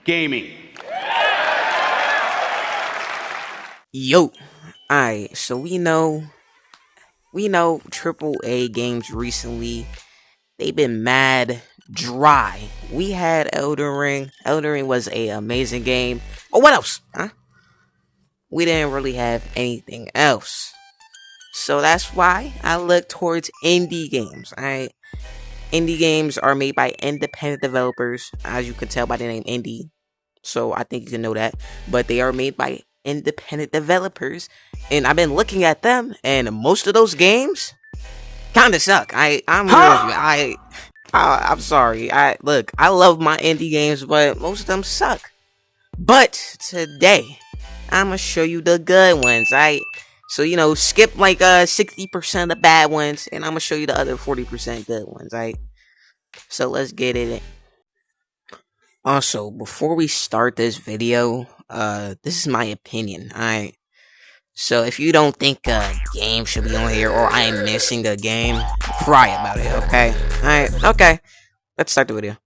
gaming. Yo, alright, so we know AAA games recently, they've been mad dry. We had Elden Ring. Elden Ring was a amazing game. Oh, what else? Huh? We didn't really have anything else. So that's why I look towards indie games. Alright. Indie games are made by independent developers, as you can tell by the name indie. So I think you can know that. But they are made by independent developers. And I've been looking at them, and most of those games kinda suck. I'm sorry. I love my indie games, but most of them suck. But today, I'ma show you the good ones. So skip like 60% of the bad ones, and I'ma show you the other 40% good ones. So let's get it. Also, before we start this video, this is my opinion. So if you don't think a game should be on here, or I am missing a game, cry about it. Okay. Okay. Let's start the video.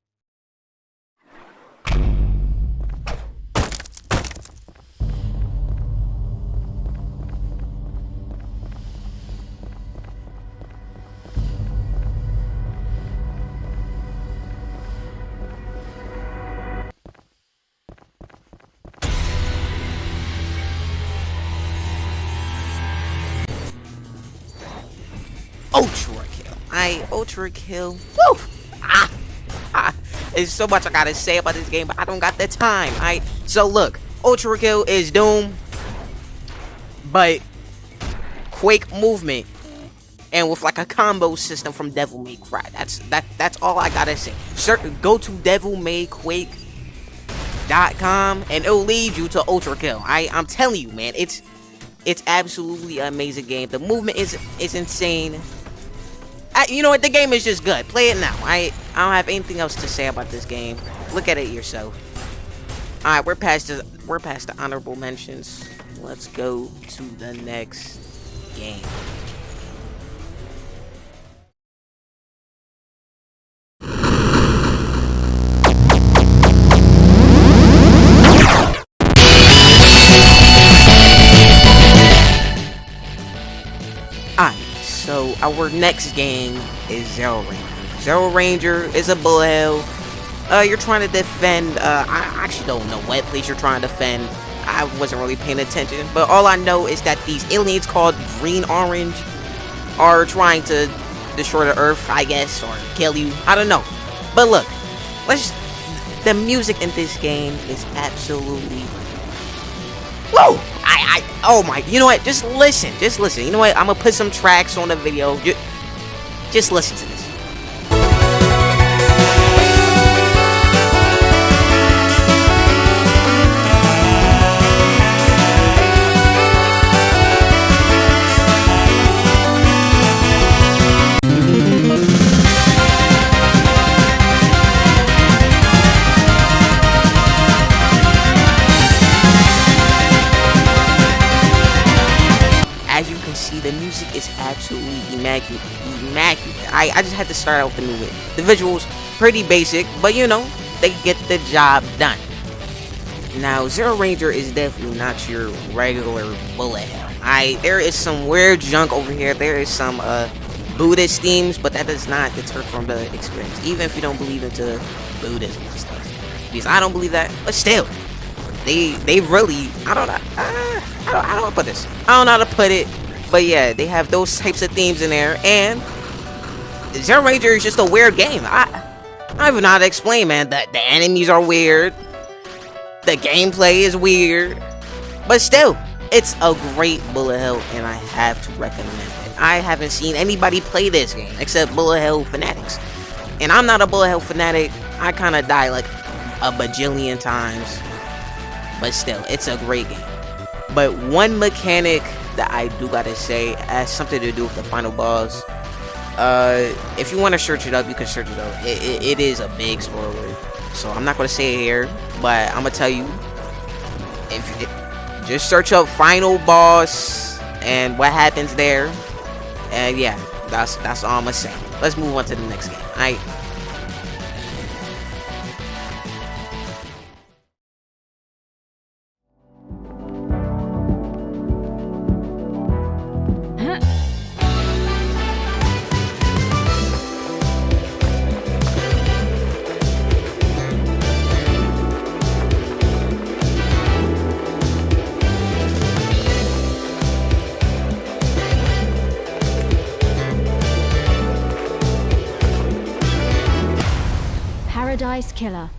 Ultrakill. Woo! There's so much I gotta say about this game, but I don't got the time. So look, Ultrakill is Doom, but quick movement and with like a combo system from Devil May Cry. That's all I gotta say. Go to devilmayquake.com and it'll lead you to Ultrakill. I'm telling you, man, it's absolutely an amazing game. The movement is insane. You know what? The game is just good. Play it now. I don't have anything else to say about this game. Look at it yourself. All right, we're past the honorable mentions. Let's go to the next game. So our next game is ZeroRanger. ZeroRanger is a bullet hell. You're trying to defend. I actually don't know what place you're trying to defend. I wasn't really paying attention, but all I know is that these aliens called Green Orange are trying to destroy the Earth, I guess, or kill you. I don't know. But look, the music in this game is absolutely. Whoa! Oh my, you know what, just listen, you know what, I'm gonna put some tracks on the video, just listen to this. As you can see, the music is absolutely immaculate. I just had to start out with the movie. The visuals, pretty basic, but they get the job done. Now, ZeroRanger is definitely not your regular bullet hell. There is some weird junk over here. There is some Buddhist themes, but that does not deter from the experience. Even if you don't believe into Buddhism and stuff, because I don't believe that. But still, they really, I don't know how to put this. I don't know how to put it, but yeah, they have those types of themes in there, and ZeroRanger is just a weird game. I don't even know how to explain, man. The enemies are weird, the gameplay is weird, but still, it's a great bullet hell, and I have to recommend it. I haven't seen anybody play this game except bullet hell fanatics, and I'm not a bullet hell fanatic. I kind of die like a bajillion times, but still, it's a great game. But one mechanic that I do gotta say has something to do with the final boss. If you want to search it up, you can search it up. It is a big spoiler, so I'm not gonna say it here, but I'm gonna tell you. Just search up final boss and what happens there, and yeah, that's all I'm gonna say. Let's move on to the next game. Paradise Killer.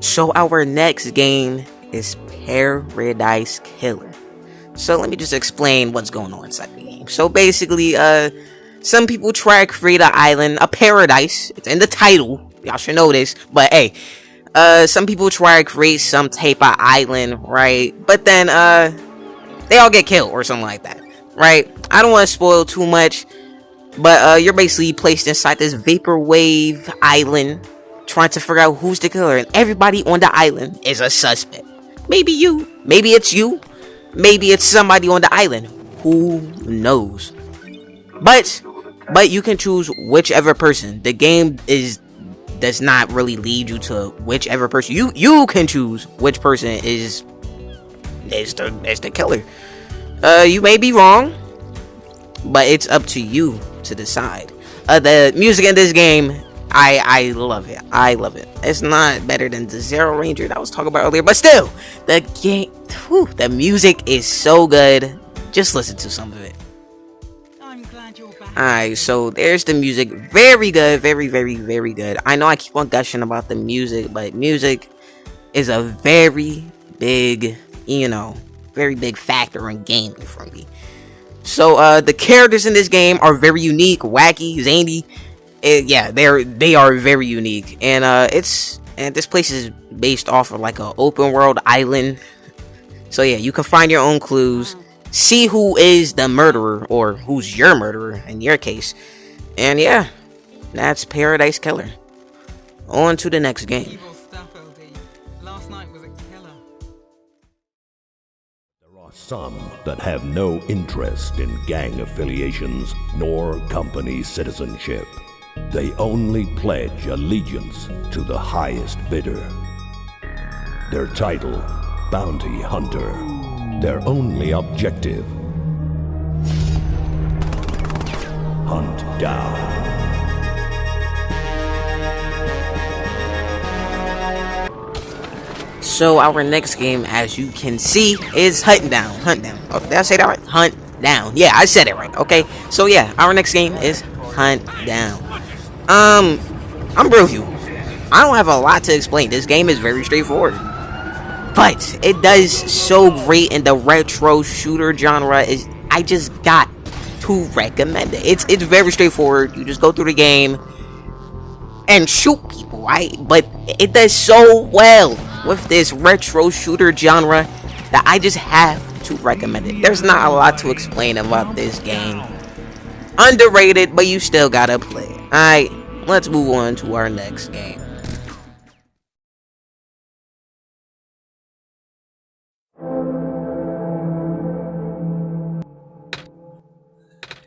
So our next game is Paradise Killer. So let me just explain what's going on inside the game. So basically, some people try to create an island, a paradise. It's in the title. Y'all should know this. But hey, some people try to create some type of island, right? But then, they all get killed or something like that, right? I don't want to spoil too much, but you're basically placed inside this vaporwave island, trying to figure out who's the killer, and everybody on the island is a suspect. Maybe you, maybe it's you, maybe it's somebody on the island. Who knows? But you can choose whichever person. The game does not really lead you to whichever person. You can choose which person is the killer. You may be wrong, but it's up to you to decide. The music in this game, I love it. I love it. It's not better than the ZeroRanger that I was talking about earlier, but still, the game, the music is so good. Just listen to some of it. Alright, so there's the music. Very good. Very, very, very good. I know I keep on gushing about the music, but music is a very big, very big factor in gaming for me. So the characters in this game are very unique, wacky, zany. Yeah, they are very unique, and this place is based off of like an open world island. So yeah, you can find your own clues, see who is the murderer or who's your murderer in your case, and yeah, that's Paradise Killer. On to the next game. Some that have no interest in gang affiliations nor company citizenship. They only pledge allegiance to the highest bidder. Their title, Bounty Hunter. Their only objective, hunt down. So our next game, as you can see, is Huntdown. Huntdown. Oh, did I say that right? Huntdown. Yeah, I said it right. Okay. So yeah, our next game is Huntdown. I'm real with you. I don't have a lot to explain. This game is very straightforward, but it does so great in the retro shooter genre. I just got to recommend it. It's very straightforward. You just go through the game and shoot people, right? But it does so well with this retro shooter genre that I just have to recommend it. There's not a lot to explain about this game. Underrated, but you still gotta play it. Alright, let's move on to our next game.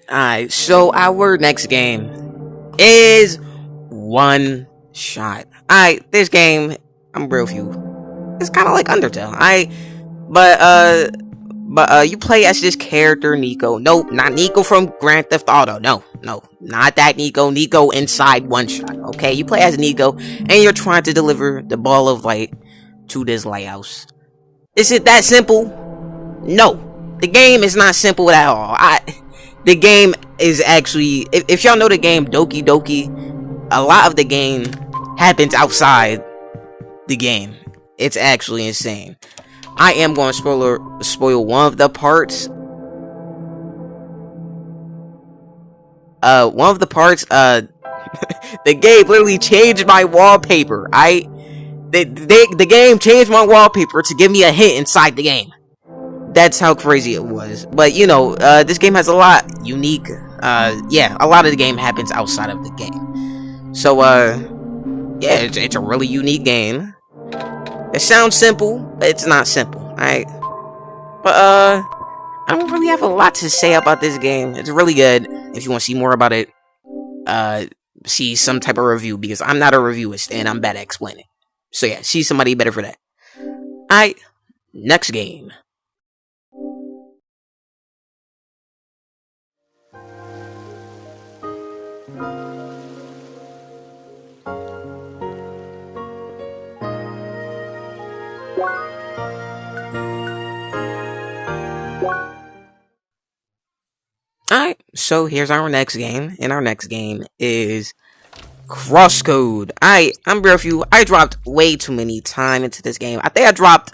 Alright, so our next game is Oneshot. Alright, this game, I'm real with you, it's kind of like Undertale. But you play as this character, Nico. Nope, not Nico from Grand Theft Auto. No, not that Nico. Nico inside Oneshot. Okay, you play as Nico, and you're trying to deliver the ball of light to this lighthouse. Is it that simple? No, the game is not simple at all. The game is actually, if y'all know the game Doki Doki, a lot of the game happens outside the game. It's actually insane. I am going to spoil one of the parts. The game literally changed my wallpaper. The game changed my wallpaper to give me a hint inside the game. That's how crazy it was. But this game has a lot unique. Yeah, a lot of the game happens outside of the game. So yeah, it's a really unique game. It sounds simple, but it's not simple, alright? But I don't really have a lot to say about this game. It's really good. If you want to see more about it, see some type of review, because I'm not a reviewist and I'm bad at explaining. So yeah, see somebody better for that. Alright, next game. Alright, so here's our next game, and our next game is CrossCode. I'm real with you. I dropped way too many time into this game. I think I dropped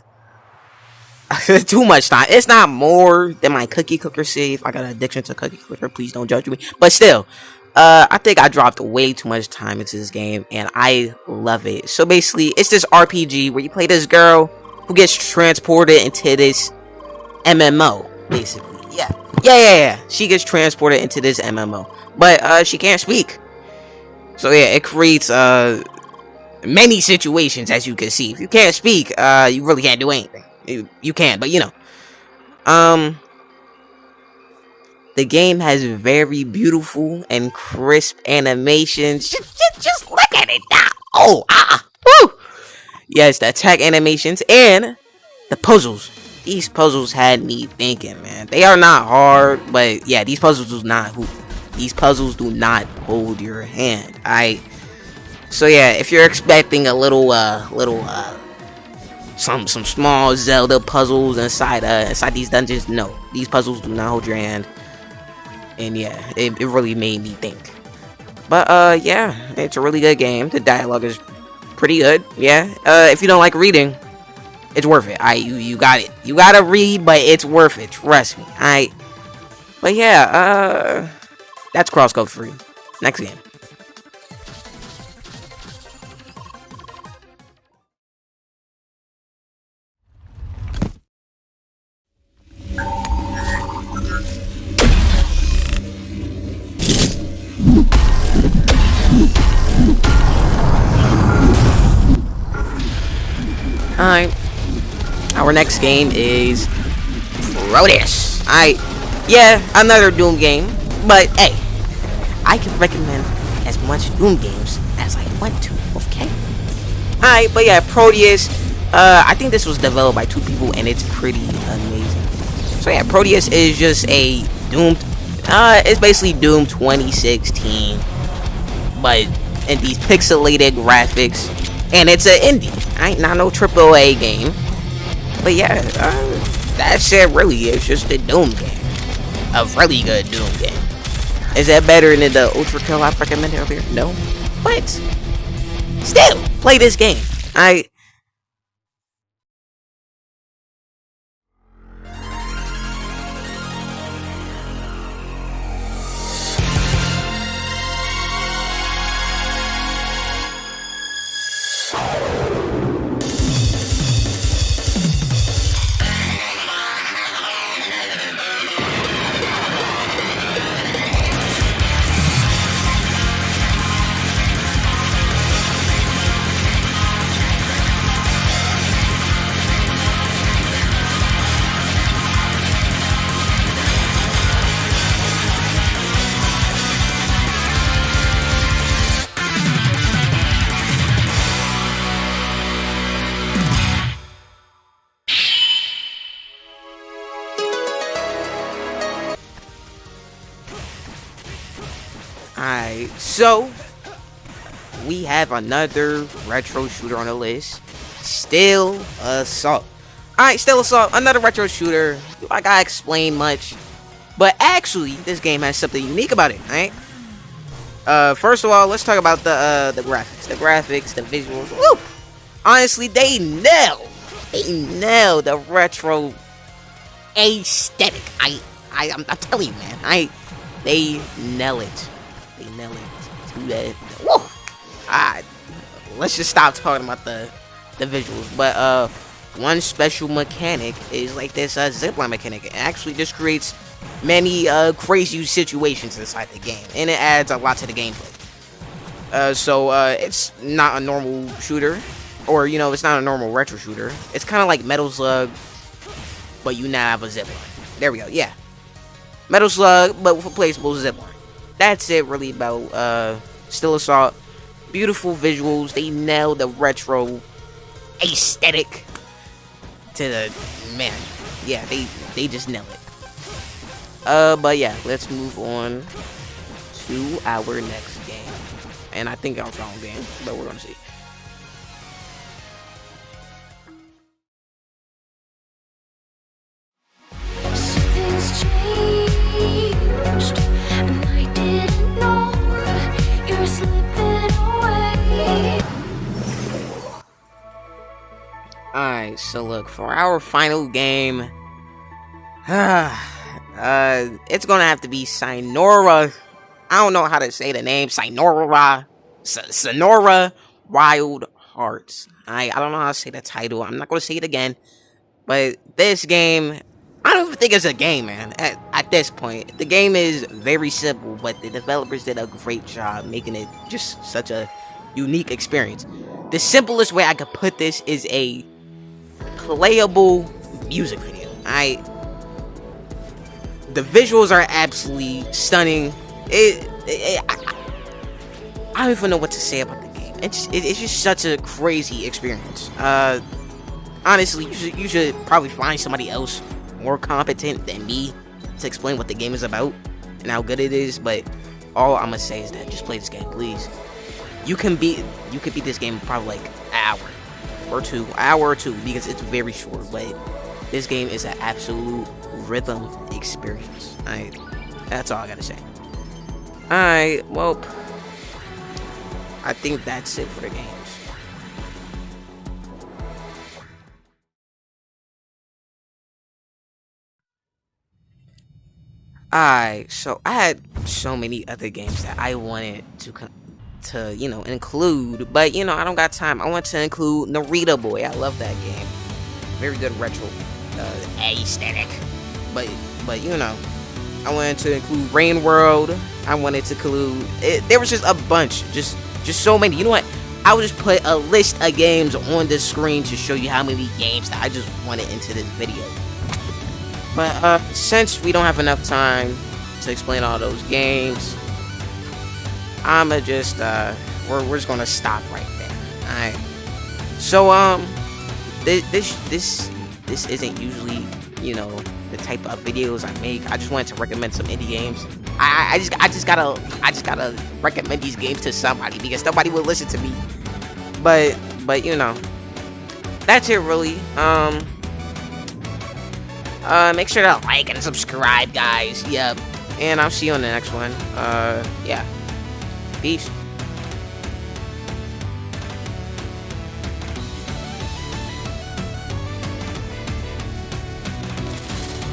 too much time. It's not more than my cookie clicker save. I got an addiction to cookie clicker. Please don't judge me. But still, I think I dropped way too much time into this game, and I love it. So basically, it's this RPG where you play this girl who gets transported into this MMO. Basically, yeah. She gets transported into this MMO, but she can't speak. So yeah, it creates many situations, as you can see. If you can't speak, you really can't do anything. You can, but you know. The game has very beautiful and crisp animations. Just look at it now. Woo! Yes, the attack animations and the puzzles. These puzzles had me thinking, man. They are not hard, but yeah, these puzzles do not hold your hand. So yeah, if you're expecting a little some small Zelda puzzles inside these dungeons, no, these puzzles do not hold your hand. And yeah, it really made me think. But yeah, it's a really good game. The dialogue is pretty good. Yeah, if you don't like reading, it's worth it. You got it. You gotta read, but it's worth it. Trust me. But yeah, that's CrossCode for you. Next game. Alright. Our next game is Prodeus. Yeah, another Doom game. But hey, I can recommend as much Doom games as I want to, okay? Alright, but yeah, Prodeus. I think this was developed by 2 people, and it's pretty amazing. So yeah, Prodeus is just a Doom. It's basically Doom 2016, but in these pixelated graphics, and it's an indie. Not no AAA game. But yeah, that's it. Really, it's just a Doom game, a really good Doom game. Is that better than the Ultrakill I recommended earlier? No, but still, play this game. Alright, so we have another retro shooter on the list. Still Assault. Alright, Still Assault, another retro shooter. I gotta explain much, but actually, this game has something unique about it, right? First of all, let's talk about the graphics. The graphics, the visuals. Woo! Honestly, they nail the retro aesthetic. I'm telling you, man. They nail it. They nail it to that. Whoa! Let's just stop talking about the visuals. But one special mechanic is like this zipline mechanic. It actually just creates many crazy situations inside the game, and it adds a lot to the gameplay. So it's not a normal shooter, or it's not a normal retro shooter. It's kind of like Metal Slug, but you now have a zipline. There we go. Yeah, Metal Slug, but with a placeable zipline. That's it really about Still Assault. Beautiful visuals. They nail the retro aesthetic to the man. Yeah, they just nail it. But yeah, let's move on to our next game. And I think our final game, but we're gonna see. Something's changed, and I didn't know. You're slipping away. Alright, so look, for our final game, it's gonna have to be Sayonara. I don't know how to say the name. Sayonara. Sonora Wild Hearts. I don't know how to say the title. I'm not gonna say it again. But this game, I don't even think it's a game, man. At this point, the game is very simple, but the developers did a great job making it just such a unique experience. The simplest way I could put this is a playable music video. The visuals are absolutely stunning. I don't even know what to say about the game. It's just such a crazy experience. Honestly, you should probably find somebody else more competent than me to explain what the game is about and how good it is. But all I'm gonna say is that just play this game, please. You can beat this game in probably like an hour or two, because it's very short. But this game is an absolute rhythm experience. That's all I gotta say. Alright, well, I think that's it for the games. Alright, so I had so many other games that I wanted to include, but I don't got time. I want to include Narita Boy. I love that game. Very good retro aesthetic. But I wanted to include Rain World. I wanted to include there was just a bunch, just so many. You know what? I would just put a list of games on the screen to show you how many games that I just wanted into this video. But since we don't have enough time to explain all those games, I'ma just we're just gonna stop right there. Alright. So this isn't usually the type of videos I make. I just wanted to recommend some indie games. I just gotta recommend these games to somebody because nobody will listen to me. But that's it really. Make sure to like and subscribe, guys. Yep. And I'll see you on the next one. Yeah. Peace.